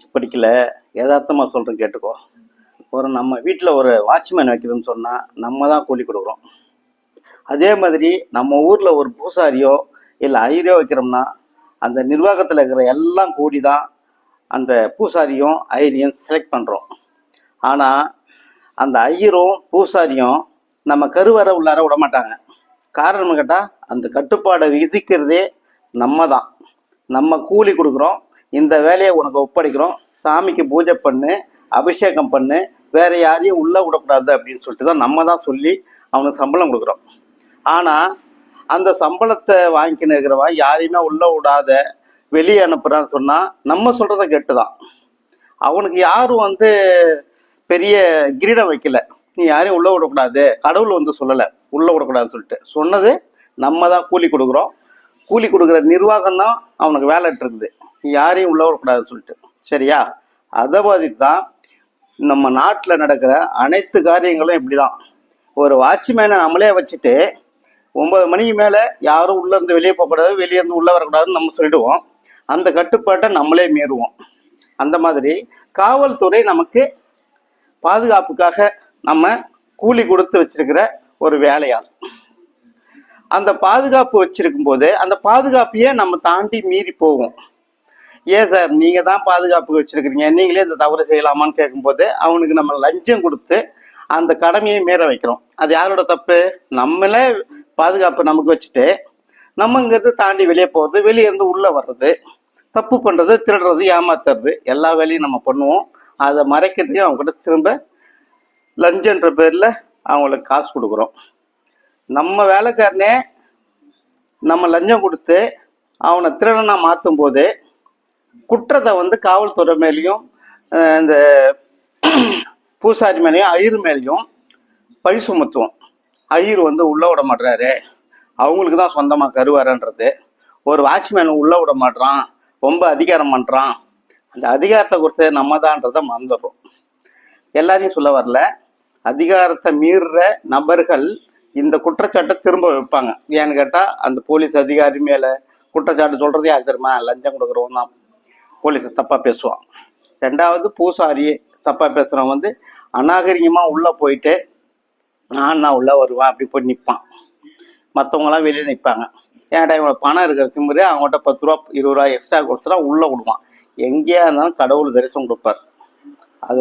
Speech படிக்கல, யதார்த்தமாக சொல்கிறேன் கேட்டுக்கோ. நம்ம வீட்டில் ஒரு வாட்ச்மேன் வைக்கிறோன்னு சொன்னால் நம்ம தான் கூலி கொடுக்குறோம். அதே மாதிரி நம்ம ஊரில் ஒரு பூசாரியோ இல்லை ஐயரோ வைக்கிறோம்னா அந்த நிர்வாகத்தில் இருக்கிற எல்லாம் கூடி தான் அந்த பூசாரியும் ஐயரையும் செலக்ட் பண்ணுறோம். ஆனால் அந்த ஐயரும் பூசாரியும் நம்ம கருவறை உள்ளார விட மாட்டாங்க. காரணம் கேட்டால் அந்த கட்டுப்பாடை விதிக்கிறதே நம்ம தான். நம்ம கூலி கொடுக்குறோம், இந்த வேலையை உனக்கு ஒப்படைக்கிறோம், சாமிக்கு பூஜை பண்ணு, அபிஷேகம் பண்ணு, வேற யாரையும் உள்ளே விடக்கூடாது அப்படின்னு சொல்லிட்டு தான் நம்ம தான் சொல்லி அவனுக்கு சம்பளம் கொடுக்குறோம். ஆனால் அந்த சம்பளத்தை வாங்கிக்கின்னு இருக்கிறவன் யாரையுமே உள்ளே விடாத வெளியே அனுப்புகிறான்னு சொன்னால் நம்ம சொல்கிறத கேட்டு தான். அவனுக்கு யாரும் பெரிய கிரீடம் வைக்கல, நீ யாரையும் உள்ளே விடக்கூடாது, கடவுள் சொல்லலை உள்ளே விடக்கூடாதுன்னு சொல்லிட்டு. சொன்னது நம்ம தான் கூலி கொடுக்குறோம். கூலி கொடுக்குற நிர்வாகம் தான் அவனுக்கு வேலை இருக்குது, நீ யாரையும் உள்ளே விடக்கூடாதுன்னு சொல்லிட்டு. சரியா? அதை மாதிரி தான் நம்ம நாட்டில் நடக்கிற அனைத்து காரியங்களும் இப்படி தான். ஒரு வாட்ச்மேனை நம்மளே வச்சுட்டு 9 மணிக்கு மேலே யாரும் உள்ளேருந்து வெளியே போகக்கூடாது, வெளியேருந்து உள்ளே வரக்கூடாதுன்னு நம்ம சொல்லிடுவோம். அந்த கட்டுப்பாட்டை நம்மளே மீறுவோம். அந்த மாதிரி காவல்துறை நமக்கு பாதுகாப்புக்காக நம்ம கூலி கொடுத்து வச்சிருக்கிற ஒரு வேலையாள். அந்த பாதுகாப்பு வச்சிருக்கும் போது அந்த பாதுகாப்பையே நம்ம தாண்டி மீறி போவோம். ஏன் சார் நீங்கள் தான் பாதுகாப்பு வச்சிருக்கிறீங்க, நீங்களே இந்த தவறு செய்யலாமான்னு கேட்கும்போது அவனுக்கு நம்ம லஞ்சம் கொடுத்து அந்த கடமையை மீற வைக்கிறோம். அது யாரோட தப்பு? நம்மளே பாதுகாப்பு நமக்கு வச்சுட்டு நம்ம இங்கிருந்து தாண்டி வெளியே போகிறது, வெளியே இருந்து உள்ளே வர்றது, தப்பு பண்ணுறது, திருடுறது, ஏமாத்துறது, எல்லா வேலையும் நம்ம பண்ணுவோம். அதை மறைக்கிறதையும் அவங்ககிட்ட திரும்ப லஞ்சன்ற பேரில் அவங்களுக்கு காசு கொடுக்குறோம். நம்ம வேலைக்காரனே நம்ம லஞ்சம் கொடுத்து அவனை திருடனா மாற்றும் போது குற்றத்தை காவல்துறை மேலேயும் இந்த பூசாரி மேலேயும் ஐயர் மேலேயும் பழி சுமத்துவோம். ஐயர் உள்ளே விட மாட்டுறாரு, அவங்களுக்கு தான் சொந்தமாக கருவாரன்றது. ஒரு வாட்ச்மேன் உள்ளே விட மாட்டுறான், ரொம்ப அதிகாரம் பண்ணுறான். அந்த அதிகாரத்தை குறித்து நம்ம தான்றதை மறந்துடுறோம். எல்லாரையும் சொல்ல வரல, அதிகாரத்தை மீறுற நபர்கள் இந்த குற்றச்சாட்டை திரும்ப வைப்பாங்க. ஏன்னு கேட்டால் அந்த போலீஸ் அதிகாரி மேலே குற்றச்சாட்டு சொல்கிறது யார் தெரியுமா? லஞ்சம் கொடுக்குறவன் தான் போலீஸை தப்பாக பேசுவான். ரெண்டாவது பூசாரி தப்பாக பேசுகிறவன் அநாகரிகமாக உள்ளே போயிட்டு நான் உள்ளே வருவேன் அப்படி போய் நிற்பான். மற்றவங்களாம் வெளியே நிற்பாங்க. ஏன்டா இவனை பணம் இருக்கிற திமுறை அவங்கள்ட்ட 10 ரூபா 20 ரூபா எக்ஸ்ட்ரா கொடுத்துட்டா உள்ளே விடுவான். எங்கேயா இருந்தாலும் கடவுள் தரிசனம் கொடுப்பார். அது